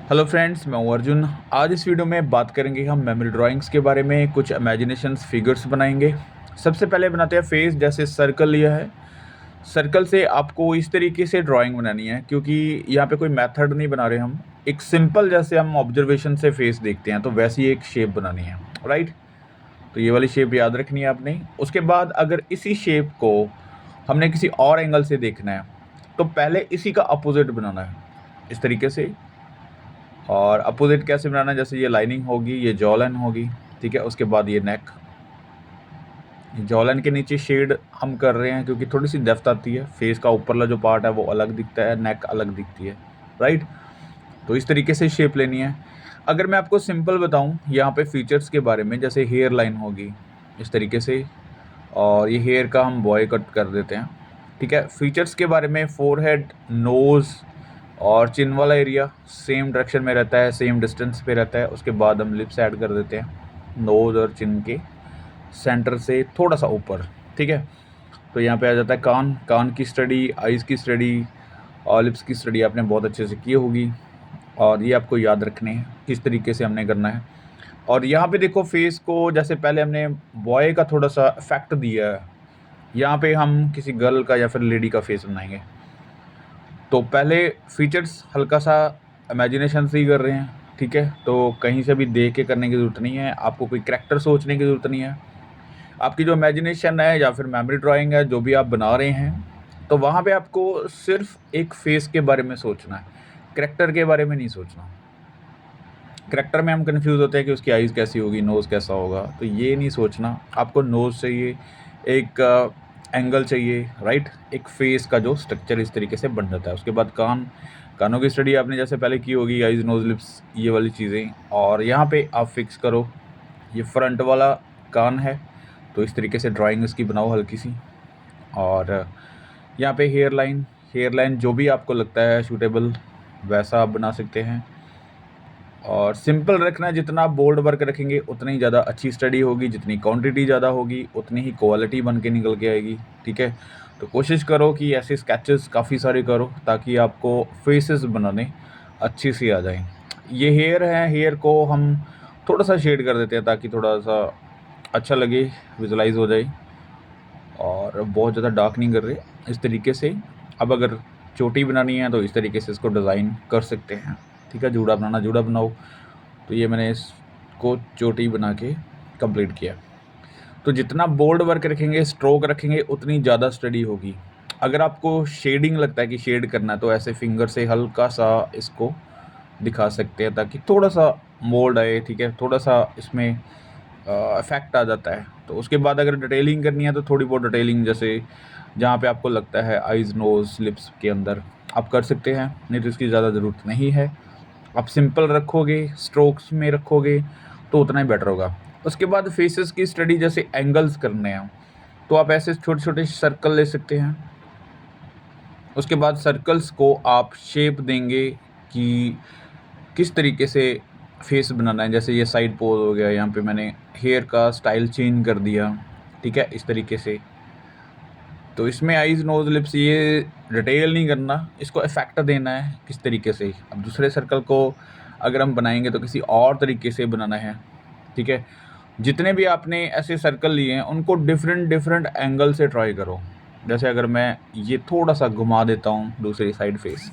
Hello friends, मैं हूं अर्जुन। आज इस वीडियो में बात करेंगे हम मेमोरी ड्राइंग्स के बारे में। कुछ इमेजिनेशंस फिगर्स बनाएंगे। सबसे पहले बनाते हैं फेस। जैसे सर्कल लिया है, सर्कल से आपको इस तरीके से ड्राइंग बनानी है, क्योंकि यहाँ पे कोई मेथड नहीं बना रहे हम। एक सिंपल, जैसे हम ऑब्जर्वेशन से फेस देखते हैं तो वैसी एक शेप बनानी है, राइट। तो ये वाली शेप याद रखनी है आपने। उसके बाद अगर इसी शेप को हमने किसी और एंगल से देखना है तो पहले इसी का अपोजिट बनाना है, इस तरीके से। और अपोजिट कैसे बनाना है, जैसे ये लाइनिंग होगी, ये जॉ लाइन होगी, ठीक है। उसके बाद ये नेक, जॉ लाइन के नीचे शेड हम कर रहे हैं क्योंकि थोड़ी सी डेप्थ आती है। फेस का ऊपरला जो पार्ट है वो अलग दिखता है, नेक अलग दिखती है, राइट। तो इस तरीके से शेप लेनी है। अगर मैं आपको सिंपल बताऊं यहाँ पे फीचर्स के बारे में, जैसे हेयर लाइन होगी इस तरीके से, और ये हेयर का हम बॉय कट कर देते हैं, ठीक है। फीचर्स के बारे में, फोरहेड, नोज़ और चिन वाला एरिया सेम डायरेक्शन में रहता है, सेम डिस्टेंस पे रहता है। उसके बाद हम लिप्स ऐड कर देते हैं नोज़ और चिन के सेंटर से थोड़ा सा ऊपर, ठीक है। तो यहाँ पे आ जाता है कान। कान की स्टडी, आइज़ की स्टडी और लिप्स की स्टडी आपने बहुत अच्छे से की होगी, और ये आपको याद रखने हैं किस तरीके से हमने करना है। और यहाँ पे देखो फेस को, जैसे पहले हमने बॉय का थोड़ा सा इफेक्ट दिया है, यहाँ पे हम किसी गर्ल का या फिर लेडी का फेस बनाएंगे। तो पहले फीचर्स हल्का सा इमेजिनेशन से ही कर रहे हैं, ठीक है। तो कहीं से भी देख के करने की ज़रूरत नहीं है, आपको कोई करैक्टर सोचने की ज़रूरत नहीं है। आपकी जो इमेजिनेशन है या फिर मेमोरी ड्राइंग है, जो भी आप बना रहे हैं, तो वहाँ पे आपको सिर्फ एक फेस के बारे में सोचना है, करैक्टर के बारे में नहीं सोचना। करैक्टर में हम कंफ्यूज होते हैं कि उसकी आइज़ कैसी होगी, नोज़ कैसा होगा, तो ये नहीं सोचना। आपको नोज़ चाहिए, एक एंगल चाहिए, राइट। एक फेस का जो स्ट्रक्चर इस तरीके से बन जाता है। उसके बाद कान, कानों की स्टडी आपने जैसे पहले की होगी, आइज़, नोज़, लिप्स, ये वाली चीज़ें। और यहाँ पे आप फिक्स करो, ये फ्रंट वाला कान है, तो इस तरीके से ड्राइंग इसकी बनाओ हल्की सी। और यहाँ पे हेयर लाइन, हेयर लाइन जो भी आपको लगता है सूटेबल वैसा आप बना सकते हैं। और सिंपल रखना है, जितना आप बोल्ड वर्क रखेंगे उतनी ज़्यादा अच्छी स्टडी होगी, जितनी क्वांटिटी ज़्यादा होगी उतनी ही क्वालिटी बन के निकल के आएगी, ठीक है। तो कोशिश करो कि ऐसे स्केचेस काफ़ी सारे करो ताकि आपको फेसेस बनाने अच्छी सी आ जाएं। ये हेयर है, हेयर को हम थोड़ा सा शेड कर देते हैं ताकि थोड़ा सा अच्छा लगे, विजुलाइज हो जाए। और बहुत ज़्यादा डार्क नहीं कर रहे, इस तरीके से। अब अगर चोटी बनानी है तो इस तरीके से इसको डिज़ाइन कर सकते हैं, ठीक है। जूड़ा बनाना, जूड़ा बनाओ। तो ये मैंने इसको चोटी बना के कंप्लीट किया। तो जितना बोल्ड वर्क रखेंगे, स्ट्रोक रखेंगे, उतनी ज़्यादा स्टडी होगी। अगर आपको शेडिंग लगता है कि शेड करना है तो ऐसे फिंगर से हल्का सा इसको दिखा सकते हैं ताकि थोड़ा सा मोल्ड आए, ठीक है। थोड़ा सा इसमें इफेक्ट आ जाता है। तो उसके बाद अगर डिटेलिंग करनी है तो थोड़ी बहुत डिटेलिंग, जैसे जहाँ पे आपको लगता है आइज़, नोज़, लिप्स के अंदर आप कर सकते हैं, नहीं तो इसकी ज़्यादा ज़रूरत नहीं है। आप सिंपल रखोगे, स्ट्रोक्स में रखोगे तो उतना ही बेटर होगा। उसके बाद फेसेस की स्टडी, जैसे एंगल्स करने हैं तो आप ऐसे छोटे छोटे सर्कल ले सकते हैं। उसके बाद सर्कल्स को आप शेप देंगे कि किस तरीके से फेस बनाना है। जैसे ये साइड पोज हो गया, यहाँ पे मैंने हेयर का स्टाइल चेंज कर दिया, ठीक है, इस तरीके से। तो इसमें आइज़, नोज़, लिप्स ये डिटेल नहीं करना, इसको इफेक्ट देना है किस तरीके से। अब दूसरे सर्कल को अगर हम बनाएंगे तो किसी और तरीके से बनाना है, ठीक है। जितने भी आपने ऐसे सर्कल लिए हैं उनको डिफरेंट डिफरेंट एंगल से ट्राई करो। जैसे अगर मैं ये थोड़ा सा घुमा देता हूँ दूसरी साइड फेस,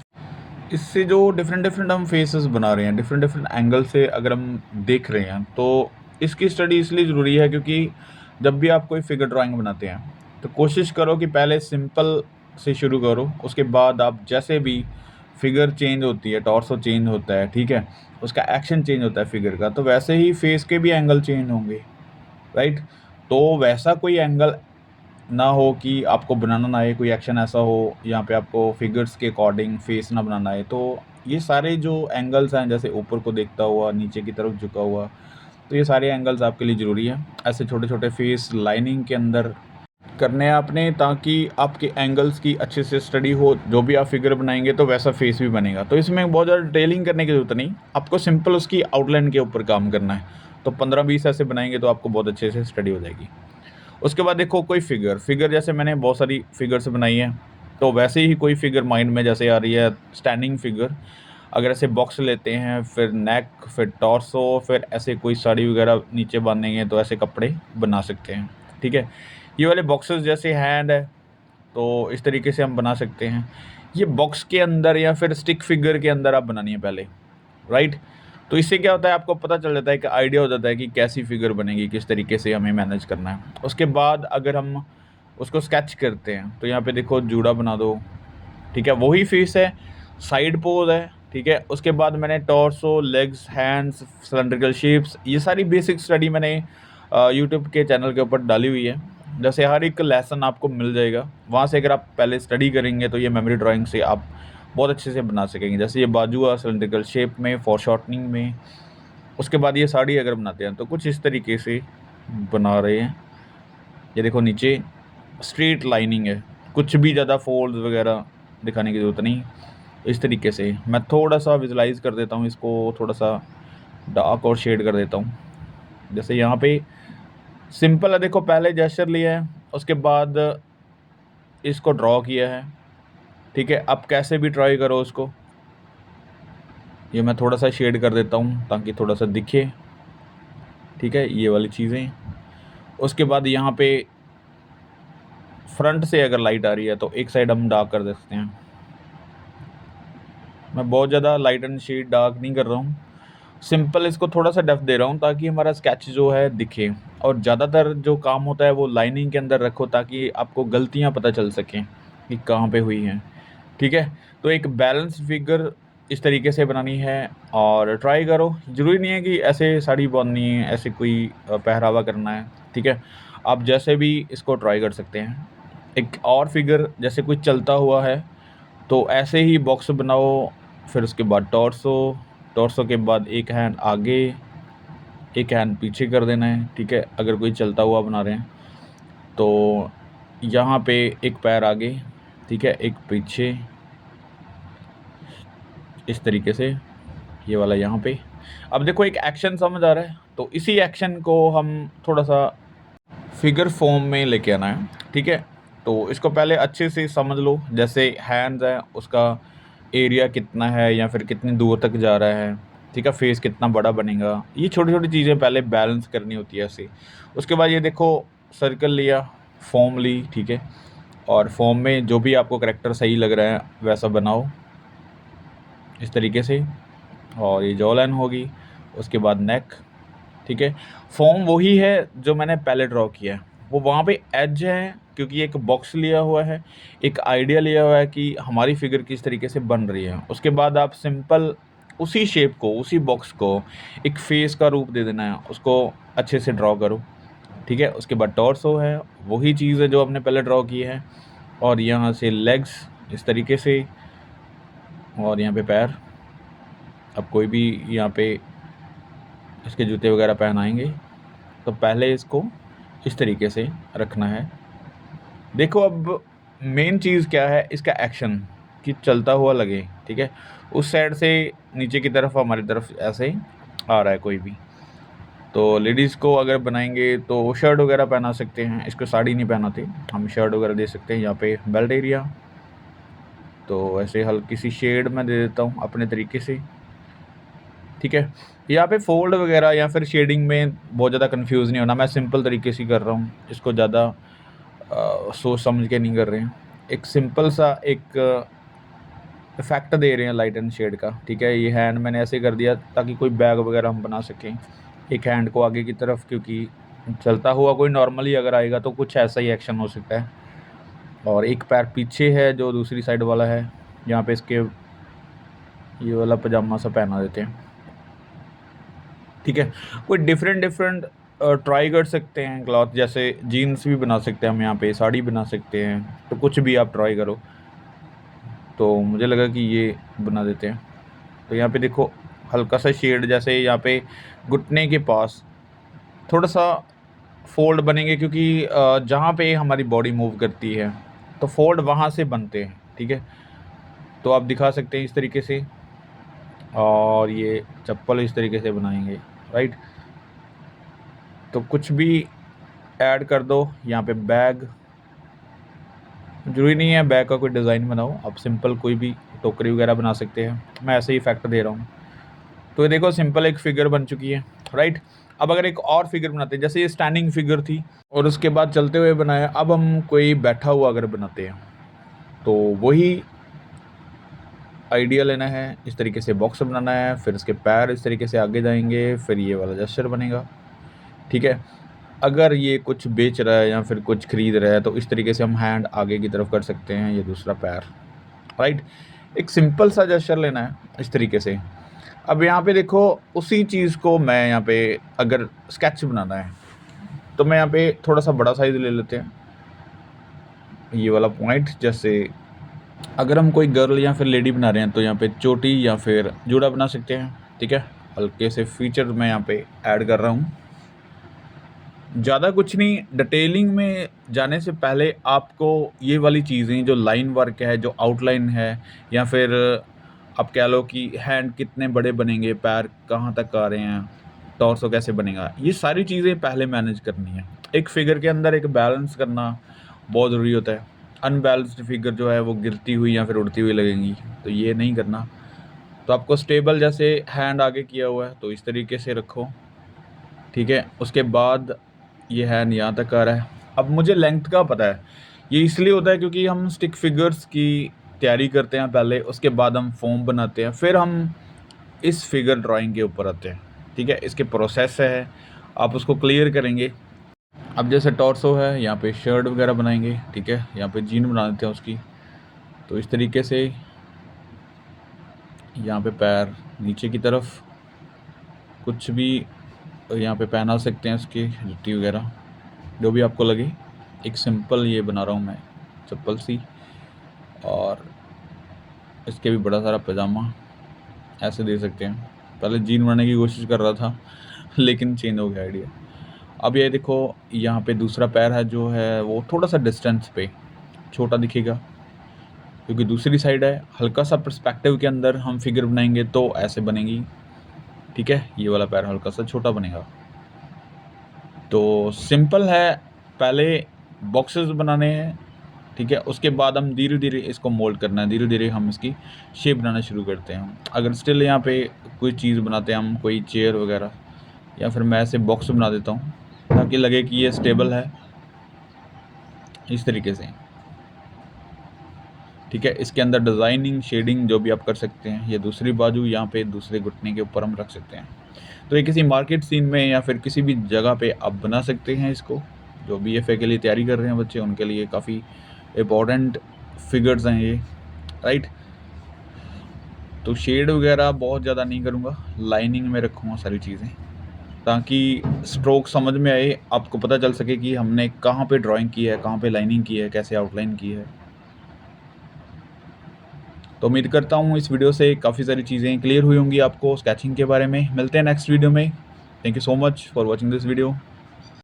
इससे जो डिफरेंट डिफरेंट हम फेसेस बना रहे हैं, डिफरेंट डिफरेंट एंगल से अगर हम देख रहे हैं, तो इसकी स्टडी इसलिए ज़रूरी है क्योंकि जब भी आप कोई फिगर ड्राइंग बनाते हैं तो कोशिश करो कि पहले सिंपल से शुरू करो। उसके बाद आप जैसे भी फिगर चेंज होती है, टॉर्सो चेंज होता है, ठीक है, उसका एक्शन चेंज होता है फिगर का, तो वैसे ही फेस के भी एंगल चेंज होंगे, राइट। तो वैसा कोई एंगल ना हो कि आपको बनाना ना आए, कोई एक्शन ऐसा हो यहाँ पे आपको फिगर्स के अकॉर्डिंग फेस ना बनाना है। तो ये सारे जो एंगल्स हैं, जैसे ऊपर को देखता हुआ, नीचे की तरफ झुका हुआ, तो ये सारे एंगल्स आपके लिए ज़रूरी है। ऐसे छोटे छोटे फेस लाइनिंग के अंदर करने हैं आपने, ताकि आपके एंगल्स की अच्छे से स्टडी हो। जो भी आप फिगर बनाएंगे तो वैसा फेस भी बनेगा। तो इसमें बहुत ज़्यादा डिटेलिंग करने की ज़रूरत नहीं, आपको सिंपल उसकी आउटलाइन के ऊपर काम करना है। तो 15-20 ऐसे बनाएंगे तो आपको बहुत अच्छे से स्टडी हो जाएगी। उसके बाद देखो कोई फिगर जैसे मैंने बहुत सारी फिगर्स बनाई हैं, तो वैसे ही कोई फिगर माइंड में जैसे आ रही है स्टैंडिंग फिगर, अगर ऐसे बॉक्स लेते हैं, फिर नेक, फिर टॉर्सो, फिर ऐसे कोई साड़ी वगैरह नीचे बांधेंगे तो ऐसे कपड़े बना सकते हैं, ठीक है। ये वाले बॉक्सेस जैसे हैंड है तो इस तरीके से हम बना सकते हैं। ये बॉक्स के अंदर या फिर स्टिक फिगर के अंदर आप बनानी है पहले, राइट। तो इससे क्या होता है, आपको पता चल जाता है कि आइडिया हो जाता है कि कैसी फिगर बनेगी, किस तरीके से हमें मैनेज करना है। उसके बाद अगर हम उसको स्केच करते हैं तो यहाँ पे देखो जूड़ा बना दो, ठीक है, वही फेस है, साइड पोज है, ठीक है। उसके बाद मैंने torso, legs, hands, cylindrical shapes, ये सारी बेसिक स्टडी मैंने यूट्यूब के चैनल के ऊपर डाली हुई है। जैसे हर एक लेसन आपको मिल जाएगा वहाँ से, अगर आप पहले स्टडी करेंगे तो ये मेमोरी ड्राइंग से आप बहुत अच्छे से बना सकेंगे। जैसे ये बाजू है सिलेंड्रिकल शेप में, फॉर शॉर्टनिंग में। उसके बाद ये साड़ी अगर बनाते हैं तो कुछ इस तरीके से बना रहे हैं। ये देखो नीचे स्ट्रेट लाइनिंग है, कुछ भी ज़्यादा फोल्ड वगैरह दिखाने की ज़रूरत नहीं। इस तरीके से मैं थोड़ा सा विजुलाइज कर देता हूँ इसको, थोड़ा सा डार्क और शेड कर देता हूँ। जैसे यहाँ पे सिंपल है, देखो पहले जेस्चर लिया है, उसके बाद इसको ड्रॉ किया है, ठीक है। अब कैसे भी ट्राई करो उसको, ये मैं थोड़ा सा शेड कर देता हूँ ताकि थोड़ा सा दिखे, ठीक है, ये वाली चीज़ें। उसके बाद यहाँ पे फ्रंट से अगर लाइट आ रही है तो एक साइड हम डार्क कर देते हैं। मैं बहुत ज़्यादा लाइट एंड शेड डार्क नहीं कर रहा हूँ, सिंपल इसको थोड़ा सा डेप्थ दे रहा हूँ ताकि हमारा स्केच जो है दिखे। और ज़्यादातर जो काम होता है वो लाइनिंग के अंदर रखो ताकि आपको गलतियाँ पता चल सकें कि कहाँ पे हुई हैं, ठीक है। तो एक बैलेंस फिगर इस तरीके से बनानी है और ट्राई करो। ज़रूरी नहीं है कि ऐसे साड़ी बांधनी है, ऐसे कोई पहरावा करना है, ठीक है। आप जैसे भी इसको ट्राई कर सकते हैं। एक और फिगर जैसे कोई चलता हुआ है तो ऐसे ही बॉक्स बनाओ, फिर उसके बाद टॉर्सो, टॉर्सो के बाद एक हैंड आगे, एक हैंड पीछे कर देना है, ठीक है। अगर कोई चलता हुआ बना रहे हैं तो यहाँ पे एक पैर आगे, ठीक है, एक पीछे, इस तरीके से ये वाला यहाँ पे। अब देखो एक एक्शन समझ आ रहा है, तो इसी एक्शन को हम थोड़ा सा फिगर फॉर्म में लेके आना है, ठीक है। तो इसको पहले अच्छे से समझ लो। जैसे हैंड्स है, उसका एरिया कितना है या फिर कितनी दूर तक जा रहा है, ठीक है, फेस कितना बड़ा बनेगा, ये छोटी छोटी चीज़ें पहले बैलेंस करनी होती है ऐसे। उसके बाद ये देखो सर्कल लिया, फॉर्म ली, ठीक है, और फॉर्म में जो भी आपको करेक्टर सही लग रहा है वैसा बनाओ इस तरीके से। और ये जॉ लाइन होगी, उसके बाद नेक, ठीक है। फॉर्म वही है जो मैंने पहले ड्रॉ किया है, वो वहाँ पे एज है क्योंकि एक बॉक्स लिया हुआ है, एक आइडिया लिया हुआ है कि हमारी फिगर किस तरीके से बन रही है। उसके बाद आप सिंपल उसी शेप को, उसी बॉक्स को एक फेस का रूप दे देना है, उसको अच्छे से ड्रॉ करो, ठीक है। उसके बाद टॉर्सो है, वही चीज़ है जो हमने पहले ड्रॉ की है, और यहाँ से लेग्स इस तरीके से, और यहाँ पे पैर। अब कोई भी यहाँ पे इसके जूते वगैरह पहनाएंगे तो पहले इसको इस तरीके से रखना है। देखो अब मेन चीज़ क्या है, इसका एक्शन कि चलता हुआ लगे, ठीक है। उस साइड से नीचे की तरफ हमारी तरफ ऐसे आ रहा है कोई भी। तो लेडीज़ को अगर बनाएंगे तो शर्ट वगैरह पहना सकते हैं, इसको साड़ी नहीं पहनाते, हम शर्ट वगैरह दे सकते हैं। यहाँ पे बेल्ट एरिया तो ऐसे हल्की सी शेड मैं दे देता हूँ अपने तरीके से, ठीक है। यहाँ पे फोल्ड वगैरह या फिर शेडिंग में बहुत ज़्यादा कंफ्यूज नहीं होना, मैं सिंपल तरीके से कर रहा हूँ इसको, ज़्यादा सोच समझ के नहीं कर रहे हैं। एक सिंपल सा एक इफेक्ट दे रहे हैं लाइट एंड शेड का, ठीक है। ये हैंड मैंने ऐसे कर दिया ताकि कोई बैग वगैरह हम बना सकें। एक हैंड को आगे की तरफ, क्योंकि चलता हुआ कोई नॉर्मली अगर आएगा तो कुछ ऐसा ही एक्शन हो सकता है। और एक पैर पीछे है जो दूसरी साइड वाला है, यहाँ पे इसके ये वाला पजामा सा पहना देते हैं, ठीक है। कोई डिफरेंट डिफरेंट ट्राई कर सकते हैं क्लॉथ, जैसे जीन्स भी बना सकते हैं हम, यहाँ पे साड़ी बना सकते हैं, तो कुछ भी आप ट्राई करो। तो मुझे लगा कि ये बना देते हैं। तो यहाँ पे देखो हल्का सा शेड, जैसे यहाँ पे घुटने के पास थोड़ा सा फोल्ड बनेंगे, क्योंकि जहाँ पे हमारी बॉडी मूव करती है तो फोल्ड वहाँ से बनते हैं, ठीक है। तो आप दिखा सकते हैं इस तरीके से, और ये चप्पल इस तरीके से बनाएंगे, राइट। तो कुछ भी ऐड कर दो। यहाँ पे बैग, ज़रूरी नहीं है बैग का कोई डिज़ाइन बनाओ, आप सिंपल कोई भी टोकरी वगैरह बना सकते हैं। मैं ऐसे ही इफेक्ट दे रहा हूँ। तो ये देखो सिंपल एक फिगर बन चुकी है, राइट। अब अगर एक और फिगर बनाते हैं, जैसे ये स्टैंडिंग फिगर थी और उसके बाद चलते हुए बनाया, अब हम कोई बैठा हुआ अगर बनाते हैं तो वही आइडिया लेना है, इस तरीके से बॉक्स बनाना है, फिर इसके पैर इस तरीके से आगे जाएंगे, फिर ये वाला जेस्चर बनेगा, ठीक है। अगर ये कुछ बेच रहा है या फिर कुछ खरीद रहा है तो इस तरीके से हम हैंड आगे की तरफ कर सकते हैं, ये दूसरा पैर, राइट। एक सिंपल सा जेस्चर लेना है इस तरीके से। अब यहाँ पे देखो उसी चीज़ को मैं यहाँ पे अगर स्केच बनाना है तो मैं यहाँ पे थोड़ा सा बड़ा साइज ले लेते हैं, ये वाला पॉइंट। जैसे अगर हम कोई गर्ल या फिर लेडी बना रहे हैं तो यहाँ पे चोटी या फिर जूड़ा बना सकते हैं, ठीक है। हल्के से फीचर मैं यहाँ पे ऐड कर रहा हूँ, ज़्यादा कुछ नहीं। डिटेलिंग में जाने से पहले आपको ये वाली चीज़ें जो लाइन वर्क है, जो आउटलाइन है, या फिर आप कह लो कि हैंड कितने बड़े बनेंगे, पैर कहाँ तक आ रहे हैं, टॉर्सो कैसे बनेगा, ये सारी चीज़ें पहले मैनेज करनी है। एक फिगर के अंदर एक बैलेंस करना बहुत ज़रूरी होता है। अनबैलेंस्ड फिगर जो है वो गिरती हुई या फिर उड़ती हुई लगेंगी, तो ये नहीं करना। तो आपको स्टेबल, जैसे हैंड आगे किया हुआ है तो इस तरीके से रखो, ठीक है। उसके बाद ये हैंड यहाँ तक आ रहा है। अब मुझे लेंथ का पता है, ये इसलिए होता है क्योंकि हम स्टिक फिगर्स की तैयारी करते हैं पहले, उसके बाद हम फॉर्म बनाते हैं, फिर हम इस फिगर ड्राइंग के ऊपर आते हैं, ठीक है। इसके प्रोसेस है, आप उसको क्लियर करेंगे। अब जैसे टॉर्सो है, यहाँ पे शर्ट वगैरह बनाएंगे, ठीक है। यहाँ पे जीन बना देते हैं उसकी, तो इस तरीके से यहाँ पे पैर नीचे की तरफ, कुछ भी यहाँ पे पहना सकते हैं उसकी जुत्ती वगैरह, जो भी आपको लगे। एक सिंपल ये बना रहा हूँ मैं, चप्पल सी, और इसके भी बड़ा सारा पजामा ऐसे दे सकते हैं। पहले जीन बनाने की कोशिश कर रहा था लेकिन चेंज हो गया आइडिया। अब ये देखो यहाँ पे दूसरा पैर है जो है वो थोड़ा सा डिस्टेंस पे छोटा दिखेगा क्योंकि दूसरी साइड है। हल्का सा पर्सपेक्टिव के अंदर हम फिगर बनाएंगे तो ऐसे बनेगी, ठीक है। ये वाला पैर हल्का सा छोटा बनेगा। तो सिंपल है, पहले बॉक्सेस बनाने हैं, ठीक है। उसके बाद हम धीरे धीरे इसको मोल्ड करना है, धीरे धीरे हम इसकी शेप बनाना शुरू करते हैं। अगर स्टिल यहाँ पे कोई चीज़ बनाते हैं हम, कोई चेयर वगैरह, या फिर मैं ऐसे बॉक्स बना देता हूँ ताकि लगे कि ये स्टेबल है, इस तरीके से, ठीक है। इसके अंदर डिज़ाइनिंग, शेडिंग जो भी आप कर सकते हैं। ये दूसरी बाजू यहाँ पे दूसरे घुटने के ऊपर हम रख सकते हैं। तो ये किसी मार्केट सीन में या फिर किसी भी जगह पे आप बना सकते हैं इसको। जो BFA के लिए तैयारी कर रहे हैं बच्चे, उनके लिए काफ़ी इम्पोर्टेंट फिगर्स हैं ये, राइट। तो शेड वगैरह बहुत ज़्यादा नहीं करूँगा, लाइनिंग में रखूँगा सारी चीज़ें ताकि स्ट्रोक समझ में आए, आपको पता चल सके कि हमने कहाँ पे ड्राइंग की है, कहाँ पे लाइनिंग की है, कैसे आउटलाइन की है। तो उम्मीद करता हूँ इस वीडियो से काफ़ी सारी चीज़ें क्लियर हुई होंगी आपको स्केचिंग के बारे में। मिलते हैं नेक्स्ट वीडियो में। Thank you so much for watching this video.